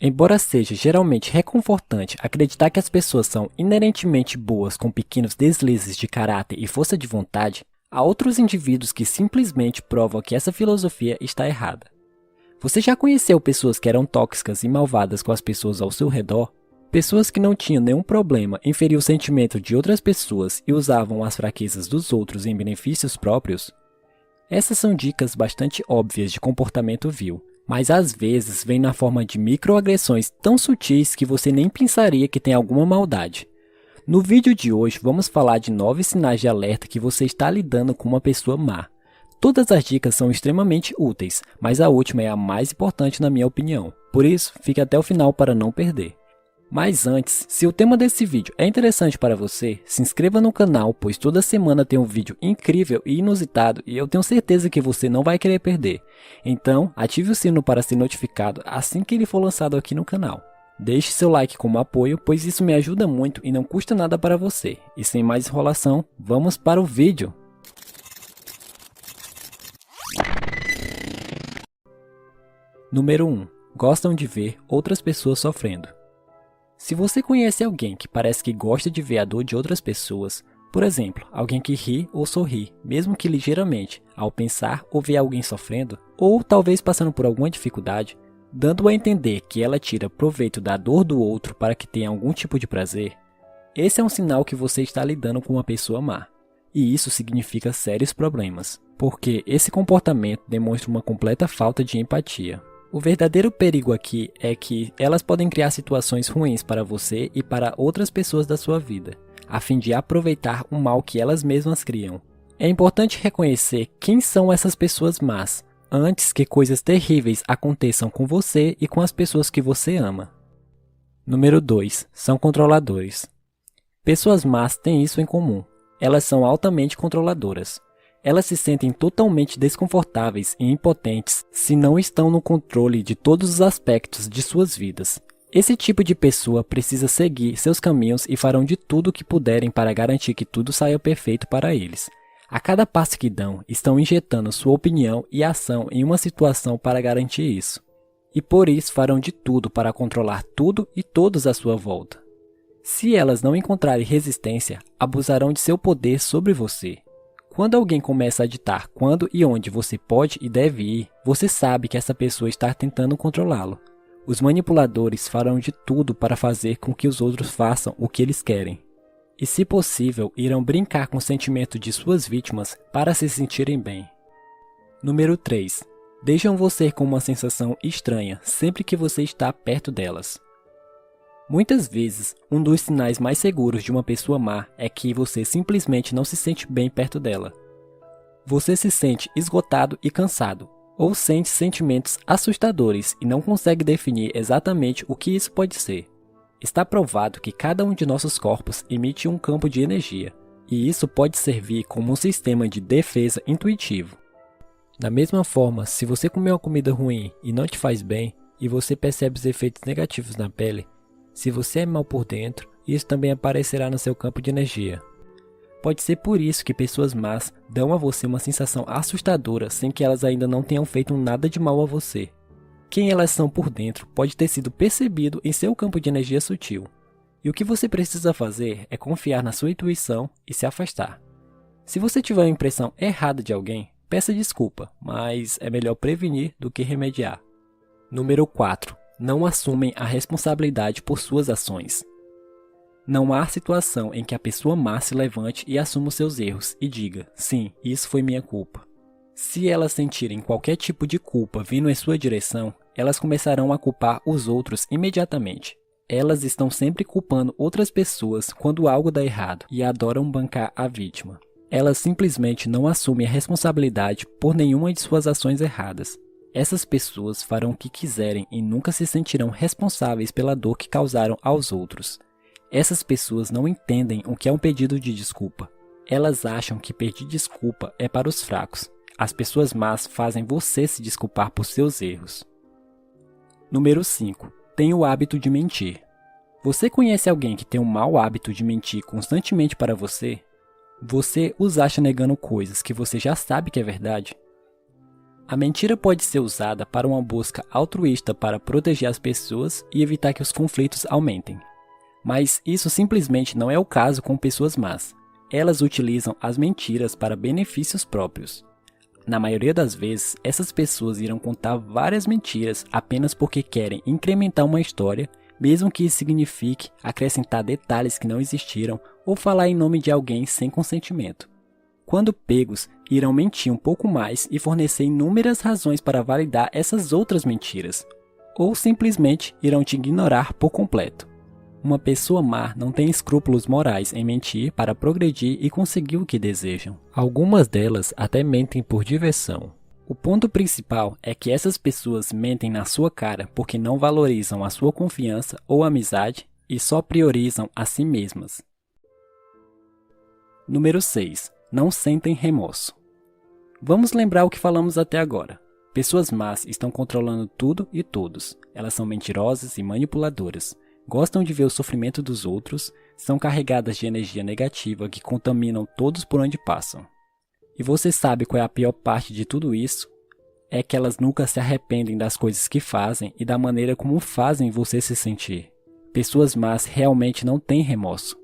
Embora seja geralmente reconfortante acreditar que as pessoas são inerentemente boas com pequenos deslizes de caráter e força de vontade, há outros indivíduos que simplesmente provam que essa filosofia está errada. Você já conheceu pessoas que eram tóxicas e malvadas com as pessoas ao seu redor? Pessoas que não tinham nenhum problema em ferir o sentimento de outras pessoas e usavam as fraquezas dos outros em benefícios próprios? Essas são dicas bastante óbvias de comportamento vil, mas às vezes vêm na forma de microagressões tão sutis que você nem pensaria que tem alguma maldade. No vídeo de hoje vamos falar de 9 sinais de alerta que você está lidando com uma pessoa má. Todas as dicas são extremamente úteis, mas a última é a mais importante na minha opinião, por isso fique até o final para não perder. Mas antes, se o tema desse vídeo é interessante para você, se inscreva no canal, pois toda semana tem um vídeo incrível e inusitado e eu tenho certeza que você não vai querer perder. Então, ative o sino para ser notificado assim que ele for lançado aqui no canal. Deixe seu like como apoio, pois isso me ajuda muito e não custa nada para você. E sem mais enrolação, vamos para o vídeo! Número 1. Gostam de ver outras pessoas sofrendo. Se você conhece alguém que parece que gosta de ver a dor de outras pessoas, por exemplo, alguém que ri ou sorri, mesmo que ligeiramente, ao pensar ou ver alguém sofrendo, ou talvez passando por alguma dificuldade, dando a entender que ela tira proveito da dor do outro para que tenha algum tipo de prazer, esse é um sinal que você está lidando com uma pessoa má. E isso significa sérios problemas, porque esse comportamento demonstra uma completa falta de empatia. O verdadeiro perigo aqui é que elas podem criar situações ruins para você e para outras pessoas da sua vida, a fim de aproveitar o mal que elas mesmas criam. É importante reconhecer quem são essas pessoas más, antes que coisas terríveis aconteçam com você e com as pessoas que você ama. Número 2. São controladores. Pessoas más têm isso em comum. Elas são altamente controladoras. Elas se sentem totalmente desconfortáveis e impotentes se não estão no controle de todos os aspectos de suas vidas. Esse tipo de pessoa precisa seguir seus caminhos e farão de tudo o que puderem para garantir que tudo saia perfeito para eles. A cada passo que dão, estão injetando sua opinião e ação em uma situação para garantir isso. E por isso farão de tudo para controlar tudo e todos à sua volta. Se elas não encontrarem resistência, abusarão de seu poder sobre você. Quando alguém começa a ditar quando e onde você pode e deve ir, você sabe que essa pessoa está tentando controlá-lo. Os manipuladores farão de tudo para fazer com que os outros façam o que eles querem. E, se possível, irão brincar com o sentimento de suas vítimas para se sentirem bem. Número 3. Deixam você com uma sensação estranha sempre que você está perto delas. Muitas vezes, um dos sinais mais seguros de uma pessoa má é que você simplesmente não se sente bem perto dela. Você se sente esgotado e cansado, ou sente sentimentos assustadores e não consegue definir exatamente o que isso pode ser. Está provado que cada um de nossos corpos emite um campo de energia, e isso pode servir como um sistema de defesa intuitivo. Da mesma forma, se você comer uma comida ruim e não te faz bem, e você percebe os efeitos negativos na pele, se você é mal por dentro, isso também aparecerá no seu campo de energia. Pode ser por isso que pessoas más dão a você uma sensação assustadora sem que elas ainda não tenham feito nada de mal a você. Quem elas são por dentro pode ter sido percebido em seu campo de energia sutil. E o que você precisa fazer é confiar na sua intuição e se afastar. Se você tiver uma impressão errada de alguém, peça desculpa, mas é melhor prevenir do que remediar. Número 4. Não assumem a responsabilidade por suas ações. Não há situação em que a pessoa má se levante e assuma os seus erros e diga, sim, isso foi minha culpa. Se elas sentirem qualquer tipo de culpa vindo em sua direção, elas começarão a culpar os outros imediatamente. Elas estão sempre culpando outras pessoas quando algo dá errado e adoram bancar a vítima. Elas simplesmente não assumem a responsabilidade por nenhuma de suas ações erradas. Essas pessoas farão o que quiserem e nunca se sentirão responsáveis pela dor que causaram aos outros. Essas pessoas não entendem o que é um pedido de desculpa. Elas acham que pedir desculpa é para os fracos. As pessoas más fazem você se desculpar por seus erros. Número 5. Tem o hábito de mentir. Você conhece alguém que tem um mau hábito de mentir constantemente para você? Você os acha negando coisas que você já sabe que é verdade? A mentira pode ser usada para uma busca altruísta para proteger as pessoas e evitar que os conflitos aumentem. Mas isso simplesmente não é o caso com pessoas más. Elas utilizam as mentiras para benefícios próprios. Na maioria das vezes, essas pessoas irão contar várias mentiras apenas porque querem incrementar uma história, mesmo que isso signifique acrescentar detalhes que não existiram ou falar em nome de alguém sem consentimento. Quando pegos, irão mentir um pouco mais e fornecer inúmeras razões para validar essas outras mentiras, ou simplesmente irão te ignorar por completo. Uma pessoa má não tem escrúpulos morais em mentir para progredir e conseguir o que desejam. Algumas delas até mentem por diversão. O ponto principal é que essas pessoas mentem na sua cara porque não valorizam a sua confiança ou amizade e só priorizam a si mesmas. Número 6. Não sentem remorso. Vamos lembrar o que falamos até agora. Pessoas más estão controlando tudo e todos. Elas são mentirosas e manipuladoras. Gostam de ver o sofrimento dos outros, são carregadas de energia negativa que contaminam todos por onde passam. E você sabe qual é a pior parte de tudo isso? É que elas nunca se arrependem das coisas que fazem e da maneira como fazem você se sentir. Pessoas más realmente não têm remorso.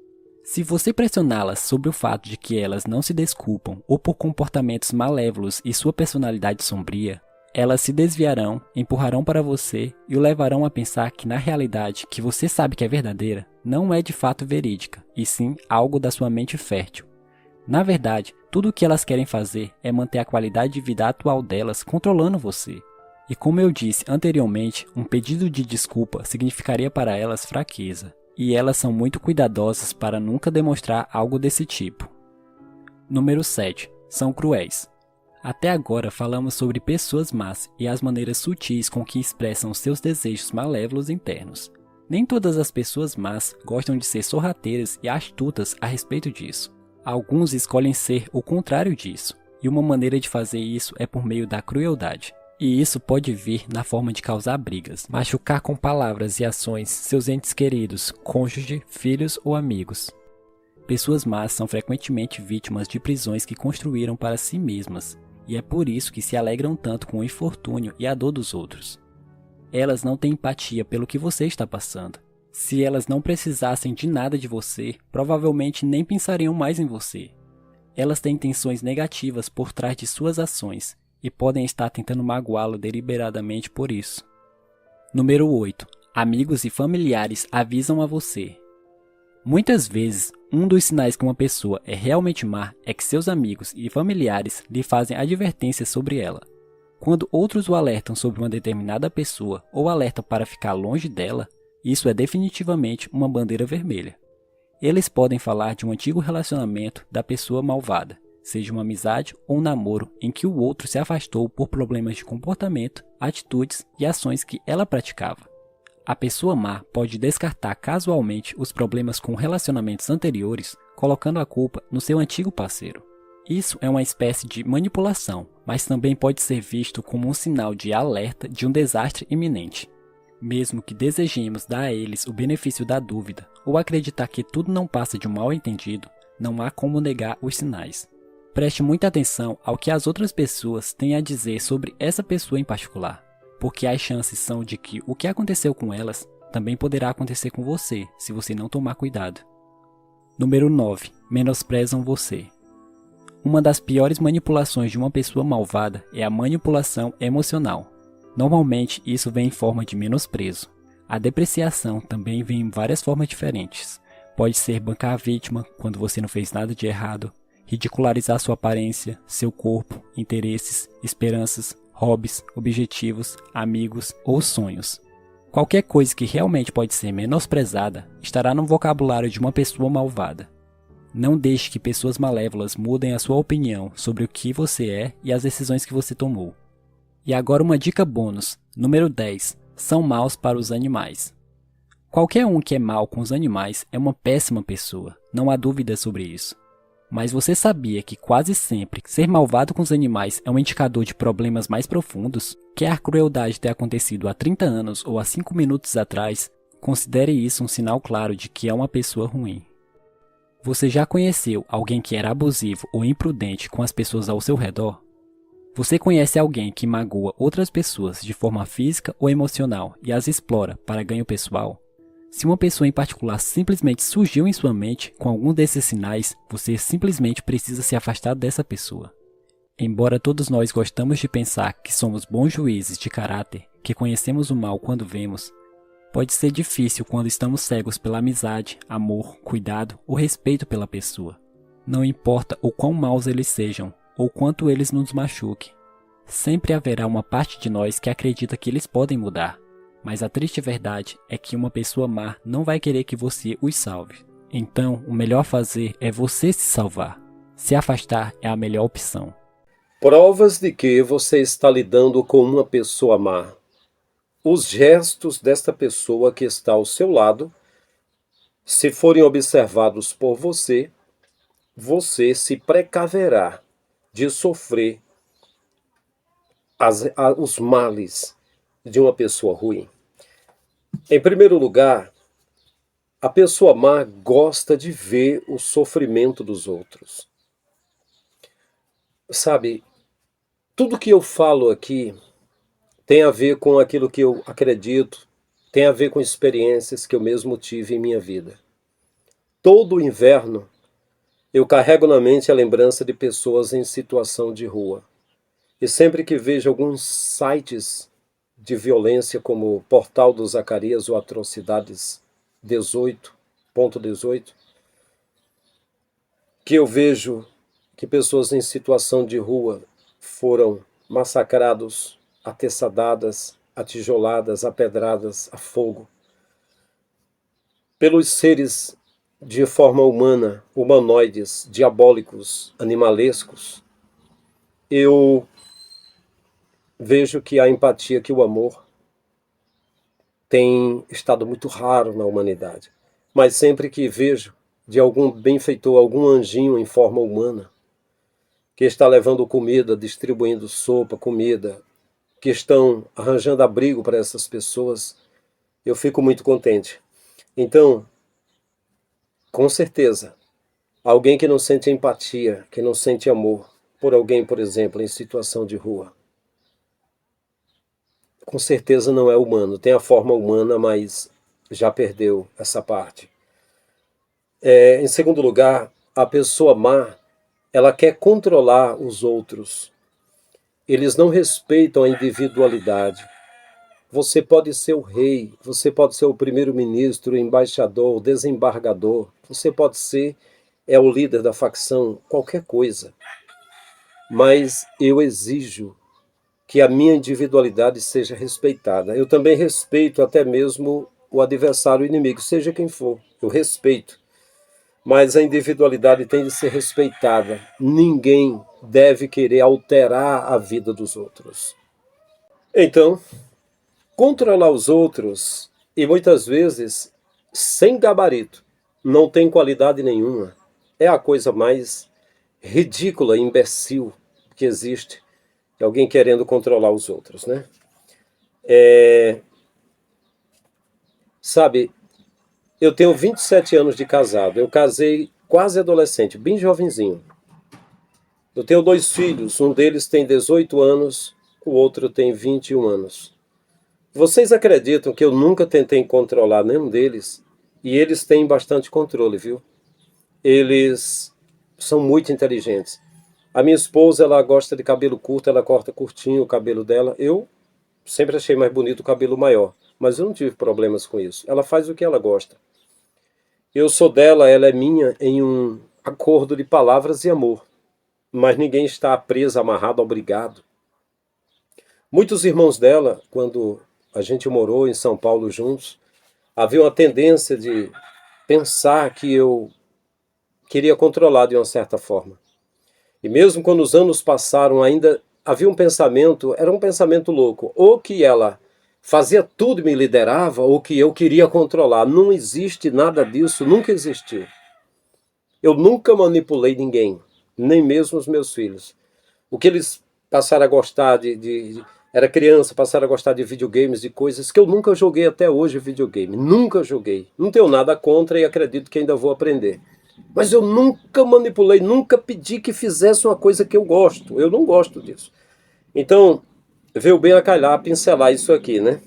Se você pressioná-las sobre o fato de que elas não se desculpam ou por comportamentos malévolos e sua personalidade sombria, elas se desviarão, empurrarão para você e o levarão a pensar que na realidade que você sabe que é verdadeira, não é de fato verídica, e sim algo da sua mente fértil. Na verdade, tudo o que elas querem fazer é manter a qualidade de vida atual delas controlando você. E como eu disse anteriormente, um pedido de desculpa significaria para elas fraqueza, e elas são muito cuidadosas para nunca demonstrar algo desse tipo. Número 7. São cruéis. Até agora falamos sobre pessoas más e as maneiras sutis com que expressam seus desejos malévolos internos. Nem todas as pessoas más gostam de ser sorrateiras e astutas a respeito disso. Alguns escolhem ser o contrário disso, e uma maneira de fazer isso é por meio da crueldade. E isso pode vir na forma de causar brigas, machucar com palavras e ações seus entes queridos, cônjuge, filhos ou amigos. Pessoas más são frequentemente vítimas de prisões que construíram para si mesmas, e é por isso que se alegram tanto com o infortúnio e a dor dos outros. Elas não têm empatia pelo que você está passando. Se elas não precisassem de nada de você, provavelmente nem pensariam mais em você. Elas têm intenções negativas por trás de suas ações e podem estar tentando magoá-lo deliberadamente por isso. Número 8. Amigos e familiares avisam a você. Muitas vezes, um dos sinais que uma pessoa é realmente má é que seus amigos e familiares lhe fazem advertências sobre ela. Quando outros o alertam sobre uma determinada pessoa ou alertam para ficar longe dela, isso é definitivamente uma bandeira vermelha. Eles podem falar de um antigo relacionamento da pessoa malvada, seja uma amizade ou um namoro em que o outro se afastou por problemas de comportamento, atitudes e ações que ela praticava. A pessoa má pode descartar casualmente os problemas com relacionamentos anteriores, colocando a culpa no seu antigo parceiro. Isso é uma espécie de manipulação, mas também pode ser visto como um sinal de alerta de um desastre iminente. Mesmo que desejemos dar a eles o benefício da dúvida ou acreditar que tudo não passa de um mal-entendido, não há como negar os sinais. Preste muita atenção ao que as outras pessoas têm a dizer sobre essa pessoa em particular, porque as chances são de que o que aconteceu com elas também poderá acontecer com você, se você não tomar cuidado. Número 9. Menosprezam você. Uma das piores manipulações de uma pessoa malvada é a manipulação emocional. Normalmente, isso vem em forma de menosprezo. A depreciação também vem em várias formas diferentes. Pode ser bancar a vítima quando você não fez nada de errado, ridicularizar sua aparência, seu corpo, interesses, esperanças, hobbies, objetivos, amigos ou sonhos. Qualquer coisa que realmente pode ser menosprezada estará no vocabulário de uma pessoa malvada. Não deixe que pessoas malévolas mudem a sua opinião sobre o que você é e as decisões que você tomou. E agora uma dica bônus, número 10. São maus para os animais. Qualquer um que é mau com os animais é uma péssima pessoa, não há dúvida sobre isso. Mas você sabia que quase sempre ser malvado com os animais é um indicador de problemas mais profundos? Quer a crueldade ter acontecido há 30 anos ou há 5 minutos atrás, considere isso um sinal claro de que é uma pessoa ruim. Você já conheceu alguém que era abusivo ou imprudente com as pessoas ao seu redor? Você conhece alguém que magoa outras pessoas de forma física ou emocional e as explora para ganho pessoal? Se uma pessoa em particular simplesmente surgiu em sua mente com algum desses sinais, você simplesmente precisa se afastar dessa pessoa. Embora todos nós gostamos de pensar que somos bons juízes de caráter, que conhecemos o mal quando vemos, pode ser difícil quando estamos cegos pela amizade, amor, cuidado ou respeito pela pessoa. Não importa o quão maus eles sejam, ou quanto eles nos machuquem. Sempre haverá uma parte de nós que acredita que eles podem mudar, mas a triste verdade é que uma pessoa má não vai querer que você os salve. Então, o melhor a fazer é você se salvar. Se afastar é a melhor opção. Provas de que você está lidando com uma pessoa má. Os gestos desta pessoa que está ao seu lado, se forem observados por você, você se precaverá de sofrer os males de uma pessoa ruim. Em primeiro lugar, a pessoa má gosta de ver o sofrimento dos outros. Sabe, tudo que eu falo aqui tem a ver com aquilo que eu acredito, tem a ver com experiências que eu mesmo tive em minha vida. Todo inverno, eu carrego na mente a lembrança de pessoas em situação de rua. E sempre que vejo alguns sites de violência, como o Portal do Zacarias ou Atrocidades 18.18, que eu vejo que pessoas em situação de rua foram massacrados, atessadadas, atijoladas, apedradas, a fogo, pelos seres de forma humana, humanoides, diabólicos, animalescos, eu vejo que a empatia, que o amor tem estado muito raro na humanidade. Mas sempre que vejo de algum benfeitor, algum anjinho em forma humana, que está levando comida, distribuindo sopa, comida, que estão arranjando abrigo para essas pessoas, eu fico muito contente. Então, com certeza, alguém que não sente empatia, que não sente amor por alguém, por exemplo, em situação de rua, com certeza não é humano. Tem a forma humana, mas já perdeu essa parte. Em segundo lugar, a pessoa má, ela quer controlar os outros. Eles não respeitam a individualidade. Você pode ser o rei, você pode ser o primeiro-ministro, o embaixador, o desembargador, você pode ser o líder da facção, qualquer coisa. Mas eu exijo que a minha individualidade seja respeitada. Eu também respeito até mesmo o adversário, o inimigo, seja quem for. Eu respeito. Mas a individualidade tem de ser respeitada. Ninguém deve querer alterar a vida dos outros. Então, controlar os outros, e muitas vezes sem gabarito, não tem qualidade nenhuma, é a coisa mais ridícula e imbecil que existe. Alguém querendo controlar os outros, né? Sabe, eu tenho 27 anos de casado. Eu casei quase adolescente, bem jovenzinho. Eu tenho 2 filhos, um deles tem 18 anos, o outro tem 21 anos. Vocês acreditam que eu nunca tentei controlar nenhum deles? E eles têm bastante controle, viu? Eles são muito inteligentes. A minha esposa, ela gosta de cabelo curto, ela corta curtinho o cabelo dela. Eu sempre achei mais bonito o cabelo maior, mas eu não tive problemas com isso. Ela faz o que ela gosta. Eu sou dela, ela é minha, em um acordo de palavras e amor. Mas ninguém está preso, amarrado, obrigado. Muitos irmãos dela, quando a gente morou em São Paulo juntos, havia uma tendência de pensar que eu queria controlar de uma certa forma. E mesmo quando os anos passaram, ainda havia um pensamento, era um pensamento louco, ou que ela fazia tudo e me liderava, ou que eu queria controlar. Não existe nada disso, nunca existiu. Eu nunca manipulei ninguém, nem mesmo os meus filhos. O que eles passaram a gostar era criança, passaram a gostar de videogames, de coisas que eu nunca joguei até hoje videogame. Nunca joguei. Não tenho nada contra e acredito que ainda vou aprender. Mas eu nunca manipulei, nunca pedi que fizesse uma coisa que eu gosto. Eu não gosto disso. Então, veio bem a calhar pincelar isso aqui, né?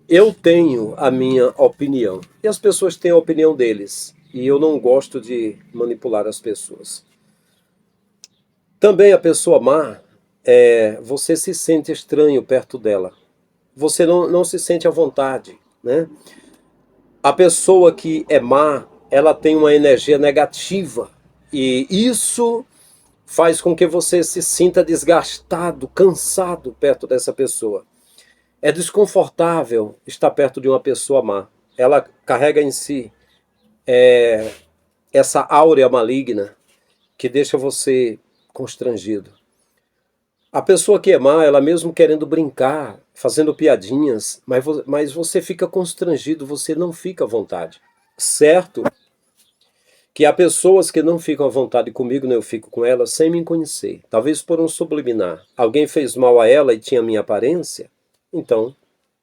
Eu tenho a minha opinião e as pessoas têm a opinião deles. E eu não gosto de manipular as pessoas. Também a pessoa má, você se sente estranho perto dela. Você não se sente à vontade, né? A pessoa que é má, ela tem uma energia negativa. E isso faz com que você se sinta desgastado, cansado perto dessa pessoa. É desconfortável estar perto de uma pessoa má. Ela carrega em si essa áurea maligna que deixa você constrangido. A pessoa que é má, ela mesmo querendo brincar, fazendo piadinhas, mas você fica constrangido, você não fica à vontade. Certo que há pessoas que não ficam à vontade comigo, nem eu fico com elas, sem me conhecer. Talvez por um subliminar. Alguém fez mal a ela e tinha minha aparência, então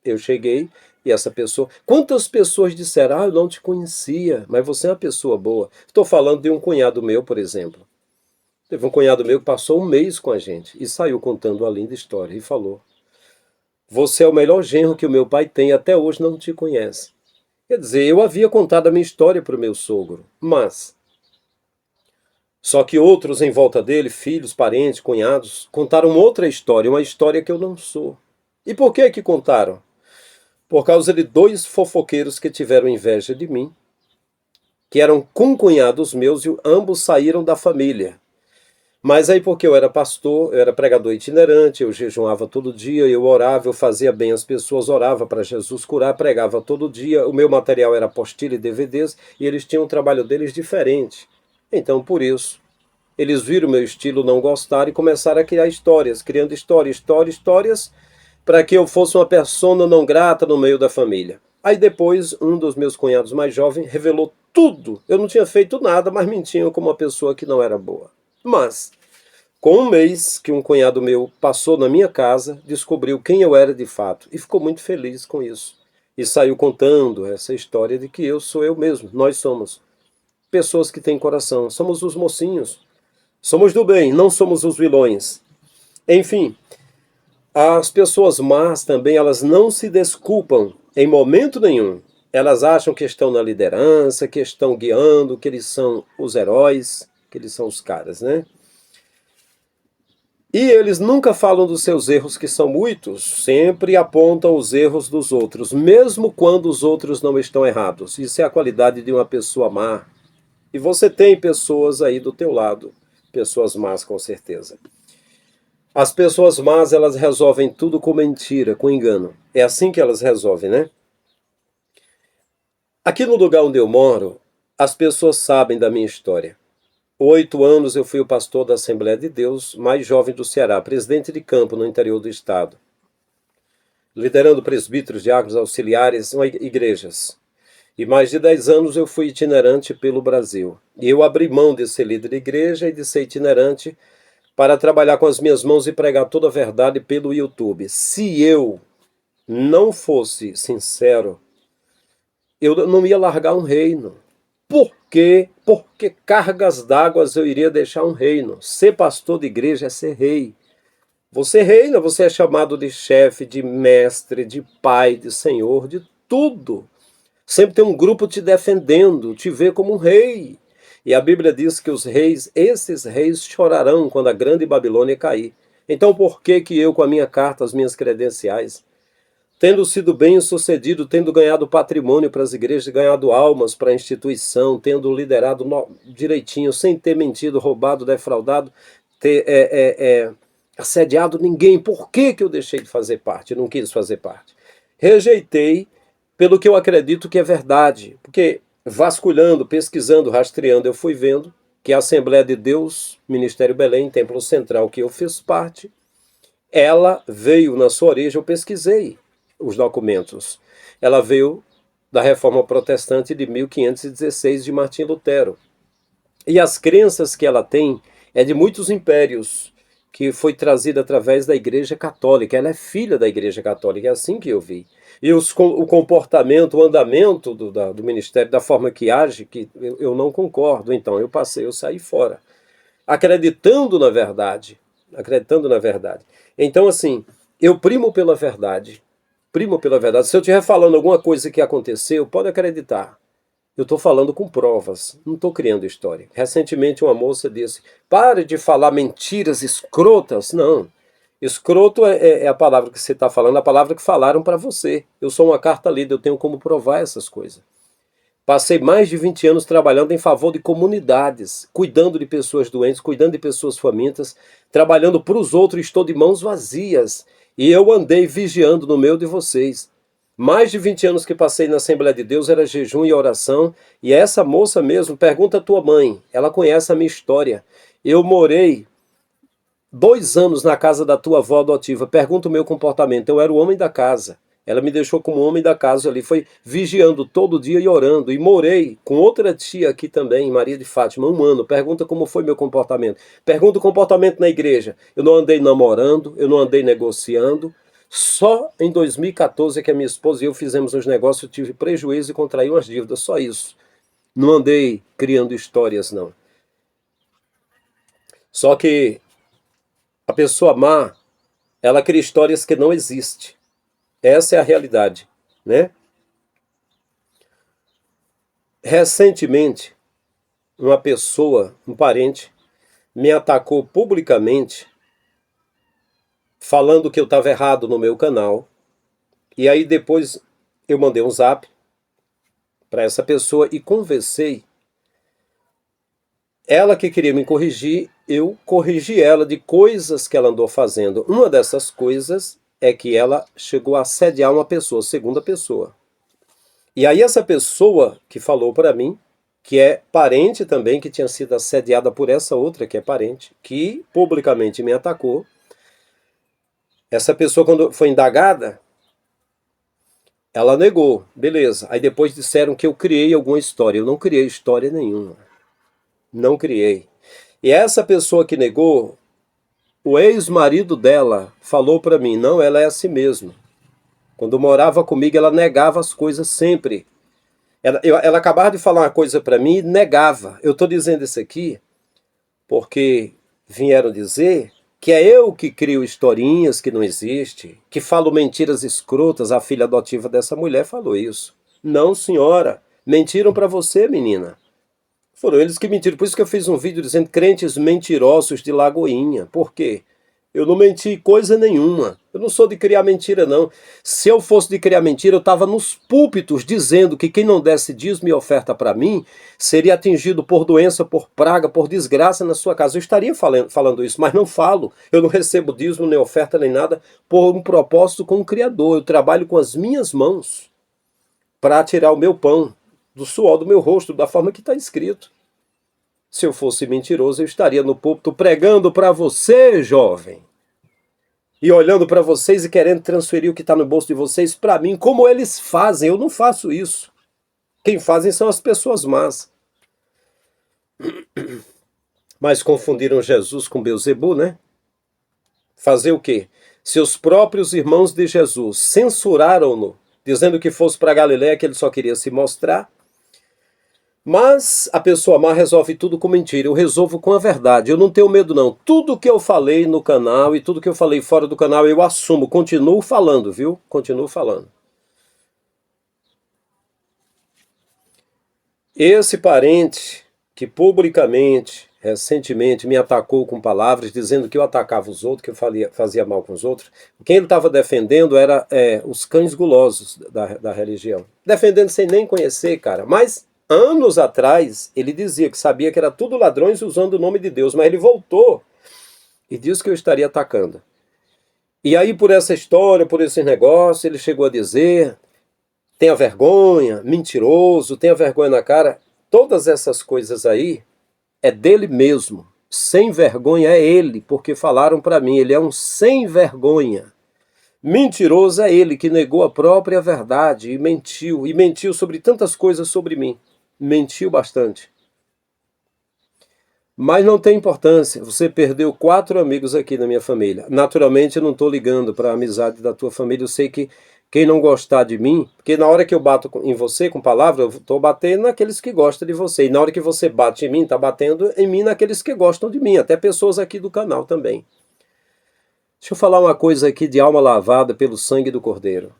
eu cheguei e essa pessoa... Quantas pessoas disseram, eu não te conhecia, mas você é uma pessoa boa. Estou falando de um cunhado meu, por exemplo. Teve um cunhado meu que passou um mês com a gente e saiu contando uma linda história e falou: você é o melhor genro que o meu pai tem, até hoje não te conhece. Quer dizer, eu havia contado a minha história para o meu sogro, mas... Só que outros em volta dele, filhos, parentes, cunhados, contaram outra história, uma história que eu não sou. E por que contaram? Por causa de dois fofoqueiros que tiveram inveja de mim, que eram concunhados meus e ambos saíram da família. Mas aí porque eu era pastor, eu era pregador itinerante, eu jejuava todo dia, eu orava, eu fazia bem as pessoas, orava para Jesus curar, pregava todo dia, o meu material era apostila e DVDs, e eles tinham um trabalho deles diferente. Então, por isso, eles viram o meu estilo, não gostaram e começaram a criar histórias, criando histórias, para que eu fosse uma persona não grata no meio da família. Aí depois, um dos meus cunhados mais jovens revelou tudo. Eu não tinha feito nada, mas mentiam como uma pessoa que não era boa. Mas, com um mês que um cunhado meu passou na minha casa, descobriu quem eu era de fato e ficou muito feliz com isso. E saiu contando essa história de que eu sou eu mesmo. Nós somos pessoas que têm coração, somos os mocinhos, somos do bem, não somos os vilões. Enfim, as pessoas más também, elas não se desculpam em momento nenhum. Elas acham que estão na liderança, que estão guiando, que eles são os heróis, que eles são os caras, né? E eles nunca falam dos seus erros, que são muitos, sempre apontam os erros dos outros, mesmo quando os outros não estão errados. Isso é a qualidade de uma pessoa má. E você tem pessoas aí do teu lado, pessoas más com certeza. As pessoas más, elas resolvem tudo com mentira, com engano. É assim que elas resolvem, né? Aqui no lugar onde eu moro, as pessoas sabem da minha história. 8 anos eu fui o pastor da Assembleia de Deus, mais jovem do Ceará, presidente de campo no interior do estado, liderando presbíteros, diáconos, auxiliares, igrejas. E mais de 10 anos eu fui itinerante pelo Brasil. E eu abri mão de ser líder de igreja e de ser itinerante para trabalhar com as minhas mãos e pregar toda a verdade pelo YouTube. Se eu não fosse sincero, eu não ia largar um reino. Por quê? Porque cargas d'água eu iria deixar um reino. Ser pastor de igreja é ser rei. Você reina, você é chamado de chefe, de mestre, de pai, de senhor, de tudo. Sempre tem um grupo te defendendo, te vê como um rei. E a Bíblia diz que os reis, esses reis chorarão quando a grande Babilônia cair. Então por que eu, com a minha carta, as minhas credenciais, tendo sido bem-sucedido, tendo ganhado patrimônio para as igrejas, ganhado almas para a instituição, tendo liderado direitinho, sem ter mentido, roubado, defraudado, ter assediado ninguém, por que eu deixei de fazer parte? Eu não quis fazer parte. Rejeitei pelo que eu acredito que é verdade, porque vasculhando, pesquisando, rastreando, eu fui vendo que a Assembleia de Deus, Ministério Belém, Templo Central, que eu fiz parte, ela veio na sua origem, eu pesquisei os documentos. Ela veio da Reforma Protestante de 1516 de Martim Lutero. E as crenças que ela tem é de muitos impérios, que foi trazida através da Igreja Católica. Ela é filha da Igreja Católica, é assim que eu vi. E o comportamento, o andamento do ministério, da forma que age, que eu não concordo. Então eu saí fora. Acreditando na verdade, acreditando na verdade. Então, assim, eu primo pela verdade. Primo pela verdade. Se eu estiver falando alguma coisa que aconteceu, pode acreditar. Eu estou falando com provas, não estou criando história. Recentemente uma moça disse, pare de falar mentiras escrotas. Não, escroto é a palavra que você está falando, a palavra que falaram para você. Eu sou uma carta lida, eu tenho como provar essas coisas. Passei mais de 20 anos trabalhando em favor de comunidades, cuidando de pessoas doentes, cuidando de pessoas famintas, trabalhando para os outros, estou de mãos vazias. E eu andei vigiando no meio de vocês. Mais de 20 anos que passei na Assembleia de Deus era jejum e oração. E essa moça mesmo, pergunta a tua mãe, ela conhece a minha história. Eu morei 2 anos na casa da tua avó adotiva, pergunta o meu comportamento. Eu era o homem da casa. Ela me deixou como homem da casa ali, foi vigiando todo dia e orando. E morei com outra tia aqui também, Maria de Fátima, 1 ano. Pergunta como foi meu comportamento. Pergunta o comportamento na igreja. Eu não andei namorando, eu não andei negociando. Só em 2014 é que a minha esposa e eu fizemos uns negócios, eu tive prejuízo e contraí umas dívidas, só isso. Não andei criando histórias, não. Só que a pessoa má, ela cria histórias que não existem. Essa é a realidade, né? Recentemente, uma pessoa, um parente, me atacou publicamente, falando que eu estava errado no meu canal. E aí depois eu mandei um zap para essa pessoa e conversei. Ela que queria me corrigir, eu corrigi ela de coisas que ela andou fazendo. Uma dessas coisas é que ela chegou a assediar uma pessoa, segunda pessoa. E aí essa pessoa que falou para mim, que é parente também, que tinha sido assediada por essa outra que é parente, que publicamente me atacou. Essa pessoa, quando foi indagada, ela negou, beleza. Aí depois disseram que eu criei alguma história. Eu não criei história nenhuma. Não criei. E essa pessoa que negou, o ex-marido dela falou para mim, não, ela é assim mesmo. Quando morava comigo, ela negava as coisas sempre. Ela acabava de falar uma coisa para mim e negava. Eu estou dizendo isso aqui porque vieram dizer que é eu que crio historinhas que não existem, que falo mentiras escrotas. A filha adotiva dessa mulher falou isso. Não, senhora. Mentiram para você, menina. Foram eles que mentiram. Por isso que eu fiz um vídeo dizendo crentes mentirosos de Lagoinha. Por quê? Eu não menti coisa nenhuma. Eu não sou de criar mentira, não. Se eu fosse de criar mentira, eu estava nos púlpitos dizendo que quem não desse dízimo e oferta para mim seria atingido por doença, por praga, por desgraça na sua casa. Eu estaria falando isso, mas não falo. Eu não recebo dízimo, nem oferta, nem nada por um propósito com o Criador. Eu trabalho com as minhas mãos para tirar o meu pão do suor do meu rosto, da forma que está escrito. Se eu fosse mentiroso, eu estaria no púlpito pregando para você, jovem. E olhando para vocês e querendo transferir o que está no bolso de vocês para mim, como eles fazem. Eu não faço isso. Quem fazem são as pessoas más. Mas confundiram Jesus com Beelzebul, né? Fazer o quê? Seus próprios irmãos de Jesus censuraram-no, dizendo que fosse para Galiléia, que ele só queria se mostrar. Mas a pessoa má resolve tudo com mentira. Eu resolvo com a verdade. Eu não tenho medo, não. Tudo que eu falei no canal e tudo que eu falei fora do canal, eu assumo. Continuo falando, viu? Continuo falando. Esse parente que publicamente, recentemente, me atacou com palavras, dizendo que eu atacava os outros, que eu fazia mal com os outros. Quem ele estava defendendo era os cães gulosos da religião. Defendendo sem nem conhecer, cara. Mas anos atrás, ele dizia que sabia que era tudo ladrões usando o nome de Deus, mas ele voltou e disse que eu estaria atacando. E aí, por essa história, por esse negócio, ele chegou a dizer, tenha vergonha, mentiroso, tenha vergonha na cara. Todas essas coisas aí é dele mesmo. Sem vergonha é ele, porque falaram para mim, ele é um sem vergonha. Mentiroso é ele que negou a própria verdade e mentiu sobre tantas coisas sobre mim. Mentiu bastante. Mas não tem importância, você perdeu 4 amigos aqui na minha família. Naturalmente eu não estou ligando para a amizade da tua família, eu sei que quem não gostar de mim, porque na hora que eu bato em você com palavra, eu estou batendo naqueles que gostam de você. E na hora que você bate em mim, está batendo em mim naqueles que gostam de mim, até pessoas aqui do canal também. Deixa eu falar uma coisa aqui de alma lavada pelo sangue do Cordeiro.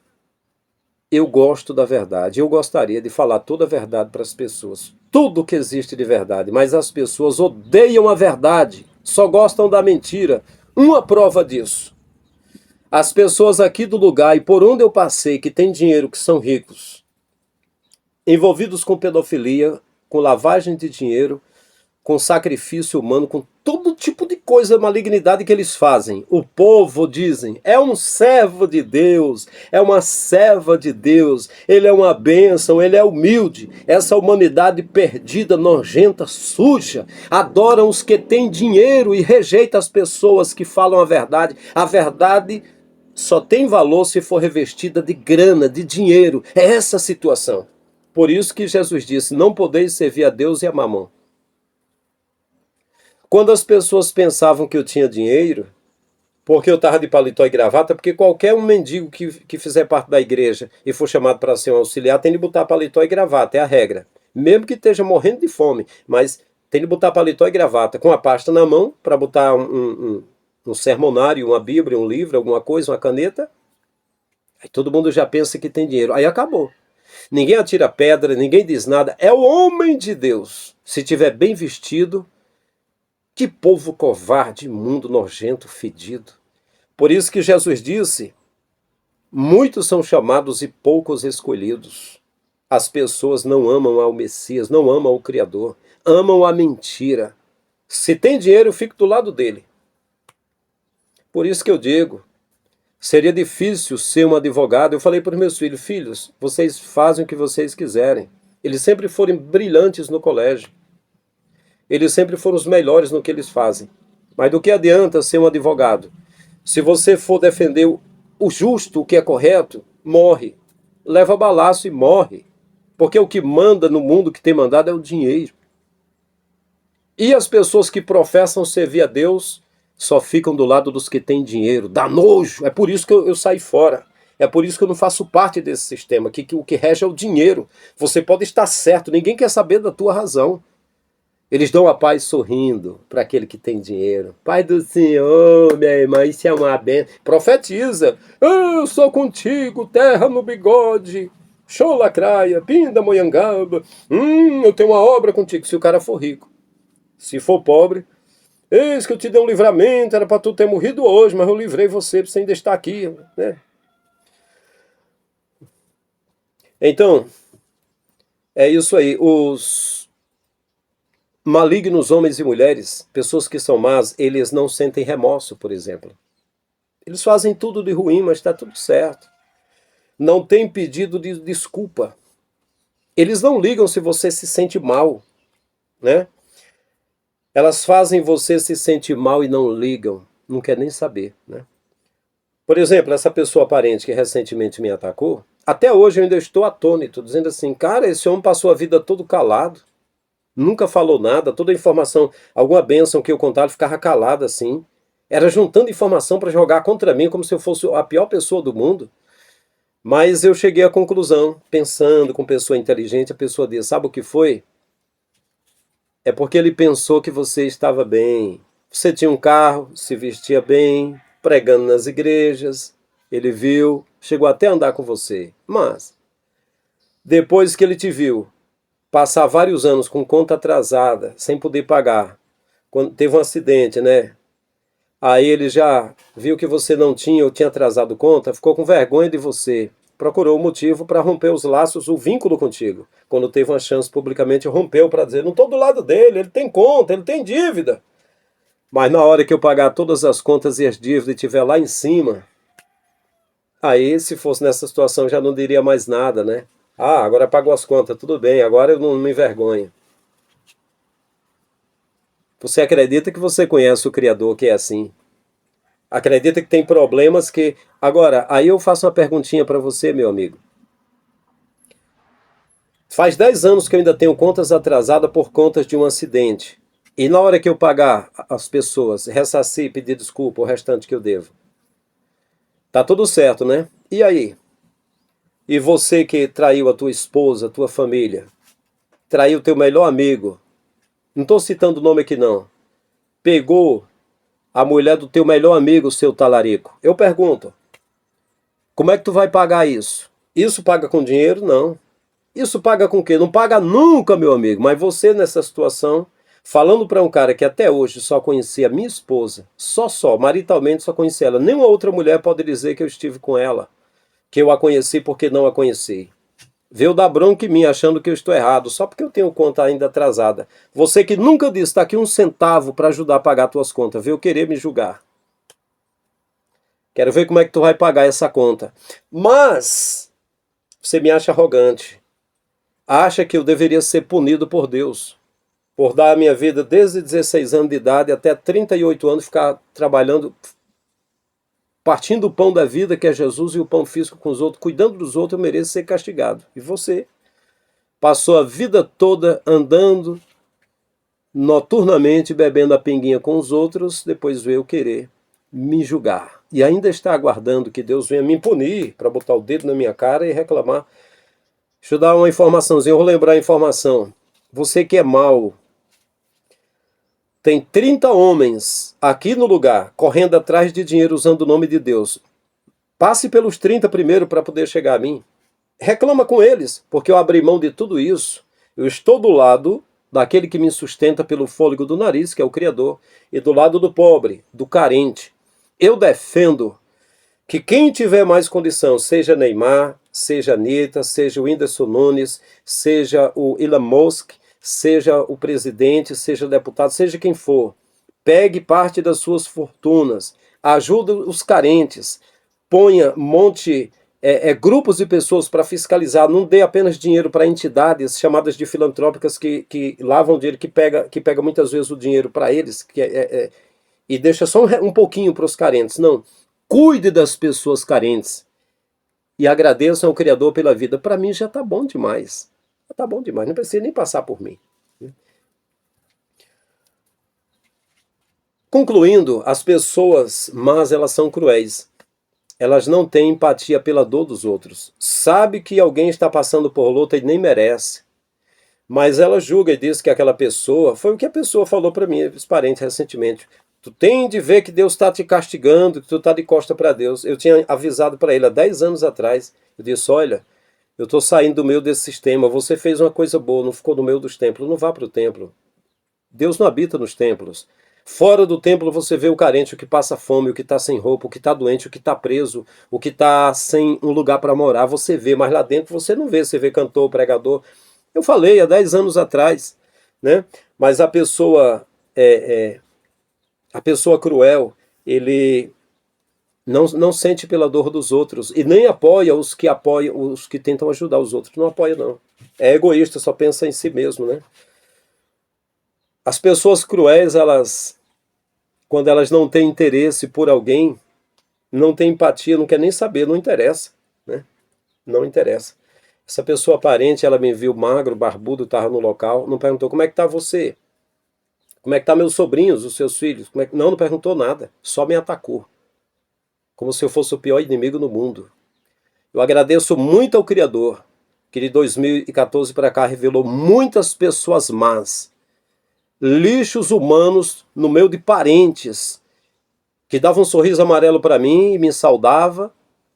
Eu gosto da verdade. Eu gostaria de falar toda a verdade para as pessoas. Tudo que existe de verdade. Mas as pessoas odeiam a verdade. Só gostam da mentira. Uma prova disso. As pessoas aqui do lugar e por onde eu passei que têm dinheiro, que são ricos, envolvidos com pedofilia, com lavagem de dinheiro, com sacrifício humano, com todo tipo de coisa, malignidade que eles fazem. O povo, dizem, é um servo de Deus, é uma serva de Deus, ele é uma bênção, ele é humilde. Essa humanidade perdida, nojenta, suja, adoram os que têm dinheiro e rejeita as pessoas que falam a verdade. A verdade só tem valor se for revestida de grana, de dinheiro. É essa a situação. Por isso que Jesus disse, não podeis servir a Deus e a Mamon. Quando as pessoas pensavam que eu tinha dinheiro, porque eu estava de paletó e gravata, porque qualquer um mendigo que fizer parte da igreja e for chamado para ser um auxiliar, tem de botar paletó e gravata, é a regra. Mesmo que esteja morrendo de fome, mas tem de botar paletó e gravata, com a pasta na mão, para botar um sermonário, uma bíblia, um livro, alguma coisa, uma caneta. Aí todo mundo já pensa que tem dinheiro. Aí acabou. Ninguém atira pedra, ninguém diz nada. É o homem de Deus. Se tiver bem vestido, que povo covarde, imundo, nojento, fedido. Por isso que Jesus disse, muitos são chamados e poucos escolhidos. As pessoas não amam ao Messias, não amam ao Criador, amam a mentira. Se tem dinheiro, eu fico do lado dele. Por isso que eu digo, seria difícil ser um advogado. Eu falei para os meus filhos, filhos, vocês fazem o que vocês quiserem. Eles sempre foram brilhantes no colégio. Eles sempre foram os melhores no que eles fazem. Mas do que adianta ser um advogado? Se você for defender o justo, o que é correto, morre. Leva balaço e morre. Porque o que manda no mundo, que tem mandado, é o dinheiro. E as pessoas que professam servir a Deus só ficam do lado dos que têm dinheiro. Dá nojo. É por isso que eu saí fora. É por isso que eu não faço parte desse sistema. Que o que rege é o dinheiro. Você pode estar certo. Ninguém quer saber da tua razão. Eles dão a paz sorrindo para aquele que tem dinheiro. Pai do Senhor, minha irmã, isso é uma benção. Profetiza. Eu sou contigo, terra no bigode. Show lacraia, pinda moyangaba. Eu tenho uma obra contigo. Se o cara for rico. Se for pobre, eis que eu te dei um livramento, era para tu ter morrido hoje, mas eu livrei você para você ainda estar aqui, né? Então, é isso aí. Os malignos homens e mulheres, pessoas que são más, eles não sentem remorso, por exemplo. Eles fazem tudo de ruim, mas está tudo certo. Não tem pedido de desculpa. Eles não ligam se você se sente mal, né? Elas fazem você se sentir mal e não ligam, não quer nem saber, né? Por exemplo, essa pessoa aparente que recentemente me atacou, até hoje eu ainda estou atônito, dizendo assim, cara, esse homem passou a vida todo calado, nunca falou nada, toda informação, alguma bênção que eu contava, ele ficava calado assim, era juntando informação para jogar contra mim como se eu fosse a pior pessoa do mundo. Mas eu cheguei à conclusão, pensando com pessoa inteligente, a pessoa disse, sabe o que foi? É porque ele pensou que você estava bem. Você tinha um carro, se vestia bem, pregando nas igrejas. Ele viu, chegou até a andar com você. Mas, depois que ele te viu passar vários anos com conta atrasada, sem poder pagar, quando teve um acidente, né? Aí ele já viu que você não tinha ou tinha atrasado conta, ficou com vergonha de você. Procurou o motivo para romper os laços, o vínculo contigo. Quando teve uma chance publicamente, rompeu para dizer, não estou do lado dele, ele tem conta, ele tem dívida. Mas na hora que eu pagar todas as contas e as dívidas e estiver lá em cima, aí se fosse nessa situação já não diria mais nada, né? Ah, agora pagou as contas, tudo bem, agora eu não me envergonho. Você acredita que você conhece o Criador que é assim? Acredita que tem problemas que... Agora, aí eu faço uma perguntinha para você, meu amigo. Faz 10 anos que eu ainda tenho contas atrasadas por contas de um acidente. E na hora que eu pagar as pessoas, ressarcir e pedir desculpa, o restante que eu devo. Tá tudo certo, né? E aí? E você que traiu a tua esposa, a tua família, traiu o teu melhor amigo, não estou citando o nome aqui não, pegou a mulher do teu melhor amigo, seu talarico. Eu pergunto, como é que tu vai pagar isso? Isso paga com dinheiro? Não. Isso paga com o quê? Não paga nunca, meu amigo. Mas você nessa situação, falando para um cara que até hoje só conhecia minha esposa, maritalmente só conhecia ela. Nenhuma outra mulher pode dizer que eu estive com ela, que eu a conheci porque não a conheci. Veio dar bronca em mim achando que eu estou errado, só porque eu tenho conta ainda atrasada. Você que nunca disse, está aqui um centavo para ajudar a pagar tuas contas, veio querer me julgar. Quero ver como é que tu vai pagar essa conta. Mas você me acha arrogante. Acha que eu deveria ser punido por Deus. Por dar a minha vida desde 16 anos de idade até 38 anos, ficar trabalhando, partindo o pão da vida, que é Jesus, e o pão físico com os outros, cuidando dos outros, eu mereço ser castigado. E você passou a vida toda andando noturnamente, bebendo a pinguinha com os outros, depois veio querer me julgar. E ainda está aguardando que Deus venha me punir para botar o dedo na minha cara e reclamar. Deixa eu dar uma informaçãozinha, eu vou lembrar a informação. Você que é mau, tem 30 homens aqui no lugar, correndo atrás de dinheiro usando o nome de Deus. Passe pelos 30 primeiro para poder chegar a mim. Reclama com eles, porque eu abri mão de tudo isso. Eu estou do lado daquele que me sustenta pelo fôlego do nariz, que é o Criador, e do lado do pobre, do carente. Eu defendo que quem tiver mais condição, seja Neymar, seja Anitta, seja o Whindersson Nunes, seja o Elon Musk, seja o presidente, seja o deputado, seja quem for, pegue parte das suas fortunas, ajude os carentes, ponha, monte grupos de pessoas para fiscalizar, não dê apenas dinheiro para entidades chamadas de filantrópicas que lavam dinheiro, que pega muitas vezes o dinheiro para eles, e deixa só um pouquinho para os carentes. Não, cuide das pessoas carentes e agradeçam ao Criador pela vida. Para mim já está bom demais. Está bom demais, não precisa nem passar por mim. Concluindo, as pessoas más, elas são cruéis. Elas não têm empatia pela dor dos outros. Sabe que alguém está passando por luta e nem merece. Mas ela julga e diz que aquela pessoa... Foi o que a pessoa falou para mim, os parentes, recentemente. Tu tem de ver que Deus está te castigando, que tu está de costa para Deus. Eu tinha avisado para ele há 10 anos atrás. Eu disse, olha, eu estou saindo do meio desse sistema. Você fez uma coisa boa, não ficou no meio dos templos. Não vá para o templo. Deus não habita nos templos. Fora do templo você vê o carente, o que passa fome, o que está sem roupa, o que está doente, o que está preso, o que está sem um lugar para morar. Você vê, mas lá dentro você não vê. Você vê cantor, pregador. Eu falei há 10 anos atrás, né? Mas a pessoa cruel, ele não sente pela dor dos outros e nem apoia os que tentam ajudar os outros. Não apoia, não. É egoísta, só pensa em si mesmo, né? As pessoas cruéis, quando elas não têm interesse por alguém, não têm empatia, não quer nem saber, não interessa, né? Não interessa. Essa pessoa aparente, ela me viu magro, barbudo, estava no local, não perguntou como é que está você, como é que tá meus sobrinhos, os seus filhos, não perguntou nada, só me atacou, como se eu fosse o pior inimigo no mundo. Eu agradeço muito ao Criador, que de 2014 para cá revelou muitas pessoas más, lixos humanos no meio de parentes, que davam um sorriso amarelo para mim e me saudava,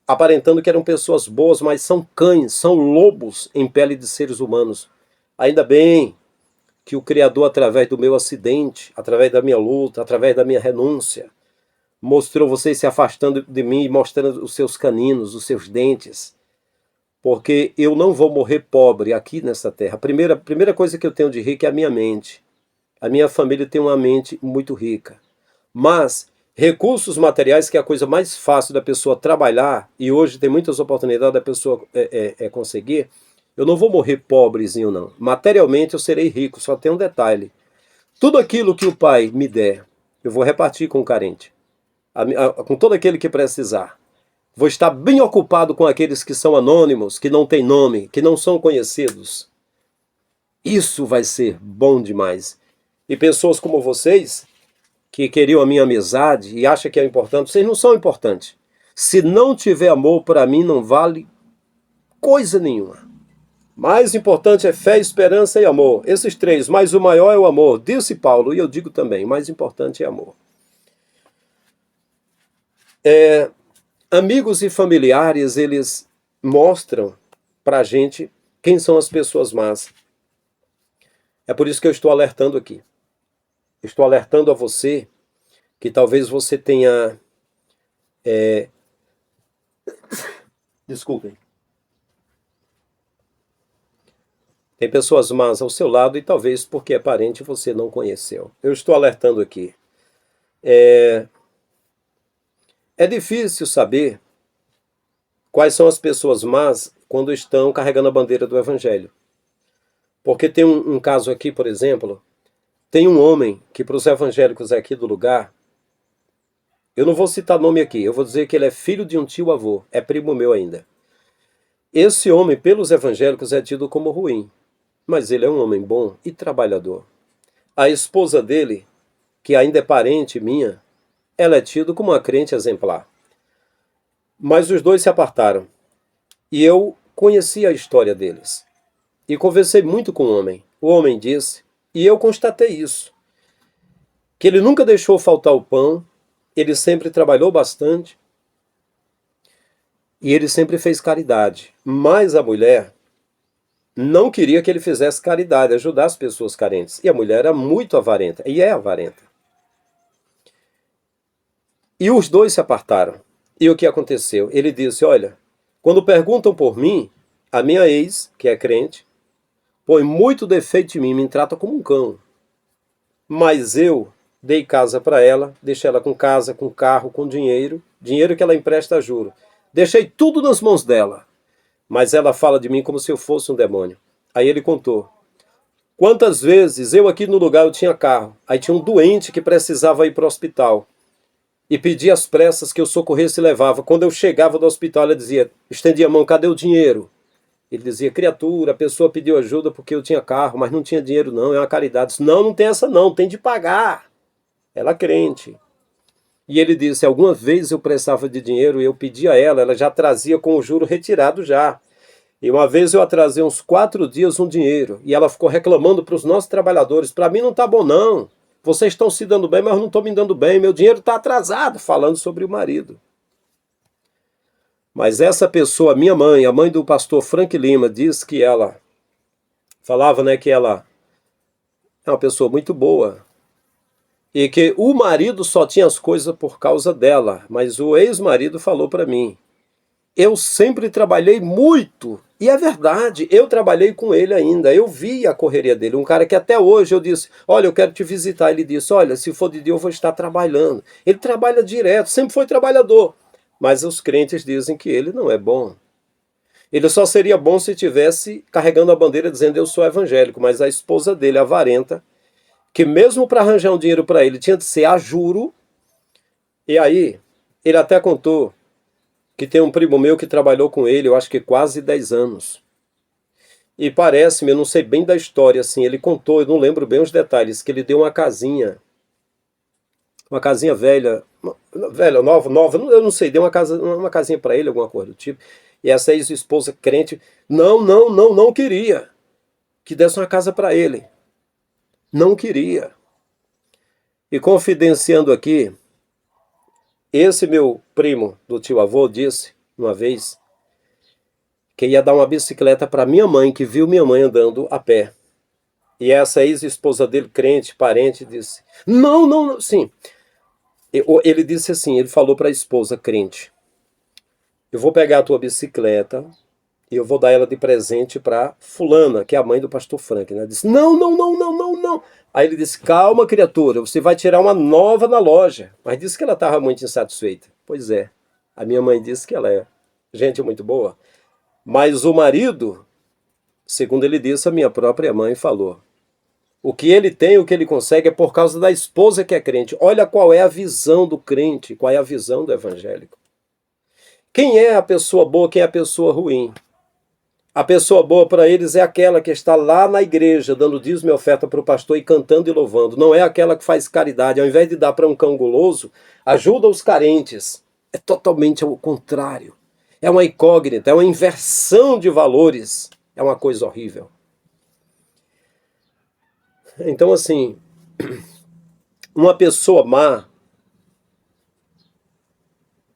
aparentando que eram pessoas boas, mas são cães, são lobos em pele de seres humanos. Ainda bem que o Criador, através do meu acidente, através da minha luta, através da minha renúncia, mostrou vocês se afastando de mim e mostrando os seus caninos, os seus dentes, porque eu não vou morrer pobre aqui nessa terra. A primeira coisa que eu tenho de rico é a minha mente. A minha família tem uma mente muito rica. Mas recursos materiais, que é a coisa mais fácil da pessoa trabalhar, e hoje tem muitas oportunidades da pessoa conseguir, eu não vou morrer pobrezinho, não. Materialmente eu serei rico, só tem um detalhe. Tudo aquilo que o Pai me der, eu vou repartir com o carente, com todo aquele que precisar. Vou estar bem ocupado com aqueles que são anônimos, que não têm nome, que não são conhecidos. Isso vai ser bom demais. E pessoas como vocês, que queriam a minha amizade e acham que é importante, vocês não são importantes. Se não tiver amor, para mim não vale coisa nenhuma. Mais importante é fé, esperança e amor. Esses três, mas o maior é o amor. Disse Paulo, e eu digo também, mais importante é amor. Amigos e familiares, eles mostram pra gente quem são as pessoas más. É por isso que eu estou alertando aqui. Estou alertando a você que talvez você tenha... Desculpem. Tem pessoas más ao seu lado e talvez porque é parente você não conheceu. Eu estou alertando aqui. É difícil saber quais são as pessoas más quando estão carregando a bandeira do evangelho. Porque tem um caso aqui, por exemplo, tem um homem que para os evangélicos aqui do lugar, eu não vou citar nome aqui, eu vou dizer que ele é filho de um tio-avô, é primo meu ainda. Esse homem, pelos evangélicos, é tido como ruim, mas ele é um homem bom e trabalhador. A esposa dele, que ainda é parente minha, ela é tida como uma crente exemplar. Mas os dois se apartaram. E eu conheci a história deles. E conversei muito com o homem. O homem disse, e eu constatei isso, que ele nunca deixou faltar o pão, ele sempre trabalhou bastante e ele sempre fez caridade. Mas a mulher não queria que ele fizesse caridade, ajudar as pessoas carentes. E a mulher era muito avarenta, e é avarenta. E os dois se apartaram. E o que aconteceu? Ele disse, olha, quando perguntam por mim, a minha ex, que é crente, põe muito defeito em mim, me trata como um cão. Mas eu dei casa para ela, deixei ela com casa, com carro, com dinheiro, dinheiro que ela empresta a juro. Deixei tudo nas mãos dela. Mas ela fala de mim como se eu fosse um demônio. Aí ele contou. Quantas vezes eu aqui no lugar eu tinha carro, aí tinha um doente que precisava ir para o hospital. E pedia às pressas que eu socorresse e levava. Quando eu chegava do hospital, ela dizia, estendia a mão, cadê o dinheiro? Ele dizia, criatura, a pessoa pediu ajuda porque eu tinha carro, mas não tinha dinheiro não, é uma caridade. Disse, não, não tem essa não, tem de pagar. Ela é crente. E ele disse, alguma vez eu precisava de dinheiro e eu pedi a ela, ela já trazia com o juro retirado já. E uma vez eu atrasei uns 4 dias um dinheiro e ela ficou reclamando para os nossos trabalhadores, para mim não tá bom não, vocês estão se dando bem, mas eu não estou me dando bem, meu dinheiro está atrasado, falando sobre o marido. Mas essa pessoa, minha mãe, a mãe do pastor Frank Lima, diz que ela falava, né, que ela é uma pessoa muito boa e que o marido só tinha as coisas por causa dela, mas o ex-marido falou para mim, eu sempre trabalhei muito, e é verdade, eu trabalhei com ele ainda, eu vi a correria dele, um cara que até hoje eu disse, olha, eu quero te visitar, ele disse, olha, se for de dia eu vou estar trabalhando, ele trabalha direto, sempre foi trabalhador, mas os crentes dizem que ele não é bom. Ele só seria bom se estivesse carregando a bandeira dizendo eu sou evangélico, mas a esposa dele, avarenta, que mesmo para arranjar um dinheiro para ele tinha de ser a juro, e aí ele até contou que tem um primo meu que trabalhou com ele, eu acho que quase 10 anos. E parece-me, eu não sei bem da história, assim, ele contou, eu não lembro bem os detalhes, que ele deu uma casinha velha, velha, nova, eu não sei, deu uma casinha para ele, alguma coisa do tipo. E essa ex-esposa crente, não queria que desse uma casa para ele. Não queria. E confidenciando aqui, esse meu primo do tio avô disse, uma vez, que ia dar uma bicicleta para minha mãe, que viu minha mãe andando a pé. E essa ex-esposa dele, crente, parente, disse, não, sim. Ele disse assim, ele falou para a esposa crente, eu vou pegar a tua bicicleta e eu vou dar ela de presente para fulana, que é a mãe do pastor Frank, né? Disse, não. Aí ele disse, calma criatura, você vai tirar uma nova na loja. Mas disse que ela estava muito insatisfeita. Pois é, a minha mãe disse que ela é gente muito boa. Mas o marido, segundo ele disse, a minha própria mãe falou, o que ele tem, o que ele consegue é por causa da esposa que é crente. Olha qual é a visão do crente, qual é a visão do evangélico. Quem é a pessoa boa, quem é a pessoa ruim? A pessoa boa para eles é aquela que está lá na igreja, dando dízimo e oferta para o pastor e cantando e louvando. Não é aquela que faz caridade. Ao invés de dar para um cão guloso, ajuda os carentes. É totalmente ao contrário. É uma incógnita, é uma inversão de valores. É uma coisa horrível. Então, assim, uma pessoa má,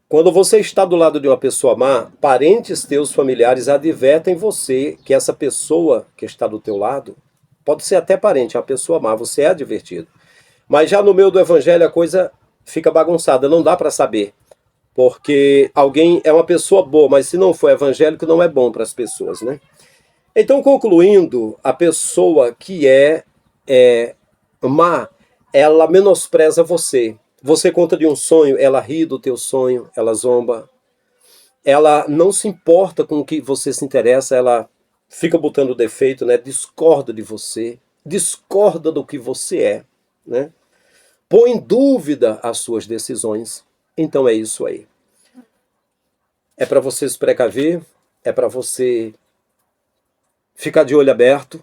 Quando você está do lado de uma pessoa má, parentes teus, familiares advertem você que essa pessoa que está do teu lado, pode ser até parente, é uma pessoa má, você é advertido. Mas já no meio do evangelho a coisa fica bagunçada, não dá para saber. Porque alguém é uma pessoa boa, mas se não for evangélico, não é bom para as pessoas, né? Então, concluindo, a pessoa que é má, ela menospreza você. Você conta de um sonho, ela ri do teu sonho, ela zomba. Ela não se importa com o que você se interessa, ela fica botando defeito, né? Discorda de você, discorda do que você é, né? Põe em dúvida as suas decisões. Então é isso aí. É para você se precaver, é para você ficar de olho aberto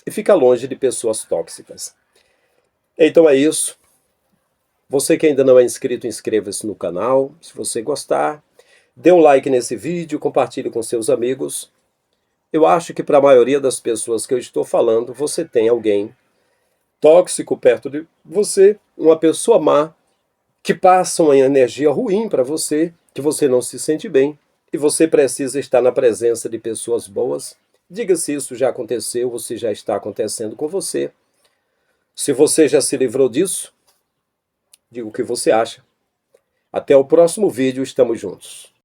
e ficar longe de pessoas tóxicas. Então é isso. Você que ainda não é inscrito, inscreva-se no canal. Se você gostar, dê um like nesse vídeo, compartilhe com seus amigos. Eu acho que para a maioria das pessoas que eu estou falando, você tem alguém tóxico perto de você, uma pessoa má, que passa uma energia ruim para você, que você não se sente bem, e você precisa estar na presença de pessoas boas. Diga se isso já aconteceu ou se já está acontecendo com você. Se você já se livrou disso, diga o que você acha. Até o próximo vídeo, estamos juntos.